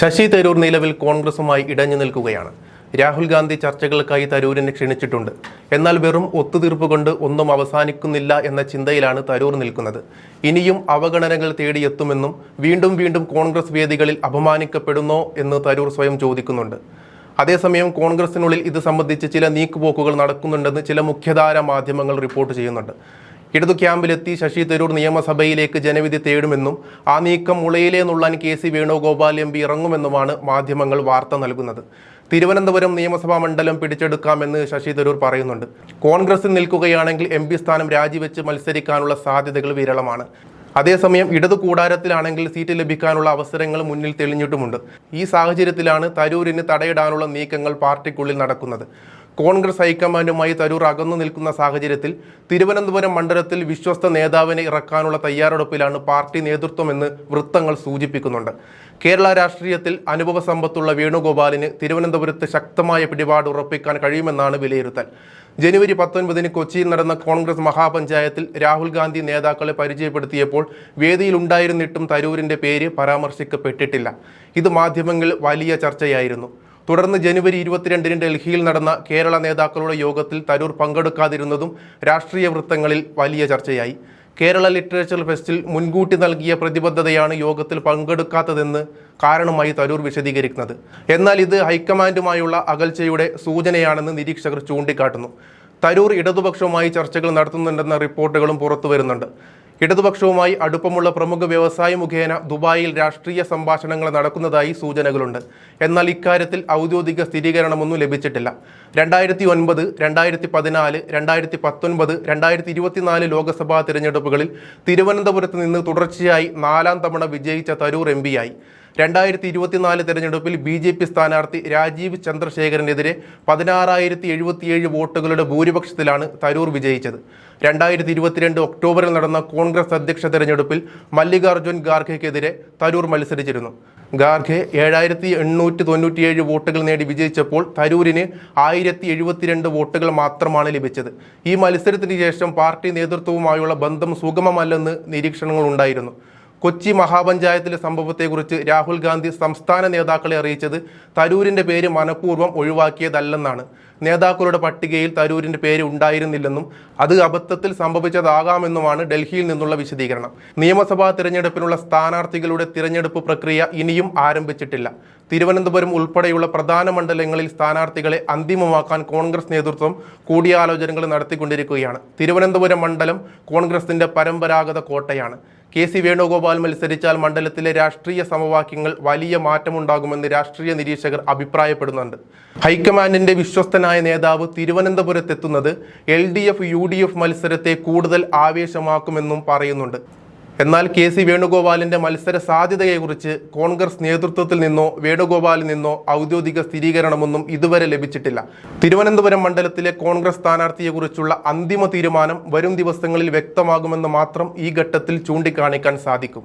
ശശി തരൂർ നിലവിൽ കോൺഗ്രസുമായി ഇടഞ്ഞു നിൽക്കുകയാണ്. രാഹുൽ ഗാന്ധി ചർച്ചകൾക്കായി തരൂരിനെ ക്ഷണിച്ചിട്ടുണ്ട്. എന്നാൽ വെറും ഒത്തുതീർപ്പ് കൊണ്ട് ഒന്നും അവസാനിക്കുന്നില്ല എന്ന ചിന്തയിലാണ് തരൂർ നിൽക്കുന്നത്. ഇനിയും അവഗണനകൾ തേടിയെത്തുമെന്നും വീണ്ടും വീണ്ടും കോൺഗ്രസ് വേദികളിൽ അപമാനിക്കപ്പെടുന്നോ എന്ന് തരൂർ സ്വയം ചോദിക്കുന്നുണ്ട്. അതേസമയം കോൺഗ്രസിനുള്ളിൽ ഇത് സംബന്ധിച്ച് ചില നീക്കുപോക്കുകൾ നടക്കുന്നുണ്ടെന്ന് ചില മുഖ്യധാര മാധ്യമങ്ങൾ റിപ്പോർട്ട് ചെയ്യുന്നുണ്ട്. ഇടതു ക്യാമ്പിലെത്തി ശശി തരൂർ നിയമസഭയിലേക്ക് ജനവിധി തേടുമെന്നും ആ നീക്കം മുളയിലെ നുള്ളാൻ കെ.സി. വേണുഗോപാൽ എം.പി ഇറങ്ങുമെന്നുമാണ് മാധ്യമങ്ങൾ വാർത്ത നൽകുന്നത്. തിരുവനന്തപുരം നിയമസഭാ മണ്ഡലം പിടിച്ചെടുക്കാമെന്ന് ശശി തരൂർ പറയുന്നുണ്ട്. കോൺഗ്രസിൽ നിൽക്കുകയാണെങ്കിൽ എം.പി സ്ഥാനം രാജിവെച്ച് മത്സരിക്കാനുള്ള സാധ്യതകൾ വിരളമാണ്. അതേസമയം ഇടതു കൂടാരത്തിലാണെങ്കിൽ സീറ്റ് ലഭിക്കാനുള്ള അവസരങ്ങൾ മുന്നിൽ തെളിഞ്ഞിട്ടുമുണ്ട്. ഈ സാഹചര്യത്തിലാണ് തരൂരിന് തടയിടാനുള്ള നീക്കങ്ങൾ പാർട്ടിക്കുള്ളിൽ നടക്കുന്നത്. കോൺഗ്രസ് ഹൈക്കമാൻഡുമായി തരൂർ അകന്നു നിൽക്കുന്ന സാഹചര്യത്തിൽ തിരുവനന്തപുരം മണ്ഡലത്തിൽ വിശ്വസ്ത നേതാവിനെ ഇറക്കാനുള്ള തയ്യാറെടുപ്പിലാണ് പാർട്ടി നേതൃത്വമെന്ന് വൃത്തങ്ങൾ സൂചിപ്പിക്കുന്നുണ്ട്. കേരള രാഷ്ട്രീയത്തിൽ അനുഭവ സമ്പത്തുള്ള വേണുഗോപാലിന് തിരുവനന്തപുരത്ത് ശക്തമായ പിടിപാട് ഉറപ്പിക്കാൻ കഴിയുമെന്നാണ് വിലയിരുത്തൽ. ജനുവരി 19 കൊച്ചിയിൽ നടന്ന കോൺഗ്രസ് മഹാപഞ്ചായത്തിൽ രാഹുൽ ഗാന്ധി നേതാക്കളെ പരിചയപ്പെടുത്തിയപ്പോൾ വേദിയിലുണ്ടായിരുന്നിട്ടും തരൂരിന്റെ പേര് പരാമർശിക്കപ്പെട്ടിട്ടില്ല. ഇത് മാധ്യമങ്ങളിൽ വലിയ ചർച്ചയായിരുന്നു. തുടർന്ന് ജനുവരി 22 ഡൽഹിയിൽ നടന്ന കേരള നേതാക്കളുടെ യോഗത്തിൽ തരൂർ പങ്കെടുക്കാതിരുന്നതും രാഷ്ട്രീയ വൃത്തങ്ങളിൽ വലിയ ചർച്ചയായി. കേരള ലിറ്ററേച്ചർ ഫെസ്റ്റിൽ മുൻകൂട്ടി നൽകിയ പ്രതിബദ്ധതയാണ് യോഗത്തിൽ പങ്കെടുക്കാത്തതെന്ന് കാരണമായി തരൂർ വിശദീകരിക്കുന്നത്. എന്നാൽ ഇത് ഹൈക്കമാൻഡുമായുള്ള അകൽച്ചയുടെ സൂചനയാണെന്ന് നിരീക്ഷകർ ചൂണ്ടിക്കാട്ടുന്നു. തരൂർ ഇടതുപക്ഷവുമായി ചർച്ചകൾ നടത്തുന്നുണ്ടെന്ന റിപ്പോർട്ടുകളും പുറത്തു വരുന്നുണ്ട്. ഇടതുപക്ഷവുമായി അടുപ്പമുള്ള പ്രമുഖ വ്യവസായ മുഖേന ദുബായിൽ രാഷ്ട്രീയ സംഭാഷണങ്ങൾ നടക്കുന്നതായി സൂചനകളുണ്ട്. എന്നാൽ ഇക്കാര്യത്തിൽ ഔദ്യോഗിക സ്ഥിരീകരണമൊന്നും ലഭിച്ചിട്ടില്ല. 2009, 2014, 2019, 2024 ലോക്സഭാ തിരഞ്ഞെടുപ്പുകളിൽ തിരുവനന്തപുരത്ത് നിന്ന് തുടർച്ചയായി 4ാം തവണ വിജയിച്ച തരൂർ എം.പിയായി. 2024 തെരഞ്ഞെടുപ്പിൽ ബി.ജെ.പി സ്ഥാനാർത്ഥി രാജീവ് ചന്ദ്രശേഖരനെതിരെ 16,077 വോട്ടുകളുടെ ഭൂരിപക്ഷത്തിലാണ് തരൂർ വിജയിച്ചത്. 2022 ഒക്ടോബറിൽ നടന്ന കോൺഗ്രസ് അധ്യക്ഷ തെരഞ്ഞെടുപ്പിൽ മല്ലികാർജ്ജുൻ ഖാർഗെക്കെതിരെ തരൂർ മത്സരിച്ചിരുന്നു. ഖാർഗെ 7,897 വോട്ടുകൾ നേടി വിജയിച്ചപ്പോൾ തരൂരിന് 1,072 വോട്ടുകൾ മാത്രമാണ് ലഭിച്ചത്. ഈ മത്സരത്തിന് ശേഷം പാർട്ടി നേതൃത്വവുമായുള്ള ബന്ധം സുഗമമല്ലെന്ന് നിരീക്ഷണങ്ങളുണ്ടായിരുന്നു. കൊച്ചി മഹാപഞ്ചായത്തിലെ സംഭവത്തെക്കുറിച്ച് രാഹുൽ ഗാന്ധി സംസ്ഥാന നേതാക്കളെ അറിയിച്ചത് തരൂരിന്റെ പേര് മനഃപൂർവ്വം ഒഴിവാക്കിയതല്ലെന്നാണ്. നേതാക്കളുടെ പട്ടികയിൽ തരൂരിന്റെ പേര് ഉണ്ടായിരുന്നില്ലെന്നും അത് അബദ്ധത്തിൽ സംഭവിച്ചതാകാമെന്നുമാണ് ഡൽഹിയിൽ നിന്നുള്ള വിശദീകരണം. നിയമസഭാ തിരഞ്ഞെടുപ്പിനുള്ള സ്ഥാനാർത്ഥികളുടെ തിരഞ്ഞെടുപ്പ് പ്രക്രിയ ഇനിയും ആരംഭിച്ചിട്ടില്ല. തിരുവനന്തപുരം ഉൾപ്പെടെയുള്ള പ്രധാന മണ്ഡലങ്ങളിൽ സ്ഥാനാർത്ഥികളെ അന്തിമമാക്കാൻ കോൺഗ്രസ് നേതൃത്വം കൂടിയാലോചനകൾ നടത്തിക്കൊണ്ടിരിക്കുകയാണ്. തിരുവനന്തപുരം മണ്ഡലം കോൺഗ്രസിന്റെ പരമ്പരാഗത കോട്ടയാണ്. കെ.സി. വേണുഗോപാൽ മത്സരിച്ചാൽ മണ്ഡലത്തിലെ രാഷ്ട്രീയ സമവാക്യങ്ങൾ വലിയ മാറ്റമുണ്ടാകുമെന്ന് രാഷ്ട്രീയ നിരീക്ഷകർ അഭിപ്രായപ്പെടുന്നുണ്ട്. ഹൈക്കമാൻഡിന്റെ വിശ്വസ്തനായ നേതാവ് തിരുവനന്തപുരത്തെത്തുന്നത് LDF UDF മത്സരത്തെ കൂടുതൽ ആവേശമാക്കുമെന്നും പറയുന്നുണ്ട്. എന്നാൽ കെ.സി. വേണുഗോപാലിന്റെ മത്സര സാധ്യതയെക്കുറിച്ച് കോൺഗ്രസ് നേതൃത്വത്തിൽ നിന്നോ വേണുഗോപാലിൽ നിന്നോ ഔദ്യോഗിക സ്ഥിരീകരണമൊന്നും ഇതുവരെ ലഭിച്ചിട്ടില്ല. തിരുവനന്തപുരം മണ്ഡലത്തിലെ കോൺഗ്രസ് സ്ഥാനാർത്ഥിയെക്കുറിച്ചുള്ള അന്തിമ തീരുമാനം വരും ദിവസങ്ങളിൽ വ്യക്തമാകുമെന്ന് മാത്രം ഈ ഘട്ടത്തിൽ ചൂണ്ടിക്കാണിക്കാൻ സാധിക്കും.